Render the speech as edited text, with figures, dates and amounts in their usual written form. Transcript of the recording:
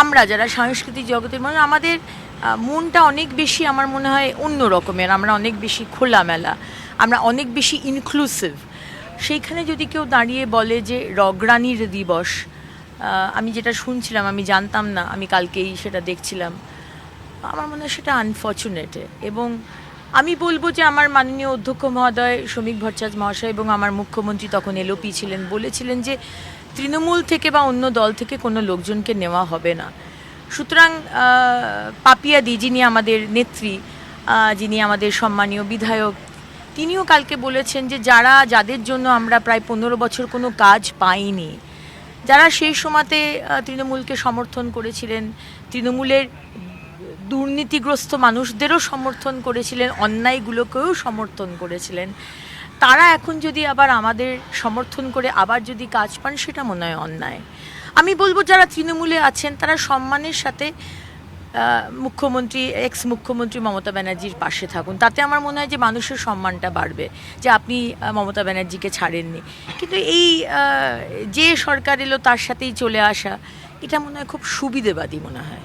আমরা যারা সাংস্কৃতিক জগতের মানুষ আমাদের মনটা অনেক বেশি আমার মনে হয় অন্য রকমের, আমরা অনেক বেশি খোলামেলা, আমরা অনেক বেশি ইনক্লুসিভ। সেইখানে যদি কেউ দাঁড়িয়ে বলে যে রগরানির দিবস, আমি যেটা শুনছিলাম আমি জানতাম না, আমি কালকেই সেটা দেখছিলাম, আমার মনে হয় সেটা আনফর্চুনেট। এবং আমি বলবো যে আমার মাননীয় অধ্যক্ষ মহোদয় শ্রমিক ভট্টাচার্য মহাশয় এবং আমার মুখ্যমন্ত্রী তখন এলওপি ছিলেন, বলেছিলেন যে তৃণমূল থেকে বা অন্য দল থেকে কোনো লোকজনকে নেওয়া হবে না। সুতরাং পাপিয়াদি, যিনি আমাদের নেত্রী, যিনি আমাদের সম্মানীয় বিধায়ক, তিনিও কালকে বলেছেন যে যাদের জন্য আমরা প্রায় 15 বছর কোনো কাজ পাইনি, যারা সেই সময়তে তৃণমূলকে সমর্থন করেছিলেন, তৃণমূলের দুর্নীতিগ্রস্ত মানুষদেরও সমর্থন করেছিলেন, অন্যায়গুলোকেও সমর্থন করেছিলেন, তারা এখন যদি আবার আমাদের সমর্থন করে আবার যদি কাজ পান, সেটা মনে হয় অন্যায়। আমি বলবো যারা তৃণমূলে আছেন তারা সম্মানের সাথে মুখ্যমন্ত্রী, এক্স মুখ্যমন্ত্রী মমতা ব্যানার্জির পাশে থাকুন, তাতে আমার মনে হয় যে মানুষের সম্মানটা বাড়বে যে আপনি মমতা ব্যানার্জিকে ছাড়েননি। কিন্তু এই যে সরকার এলো তার সাথেই চলে আসা, এটা মনে হয় খুব সুবিধেবাদী মনে হয়।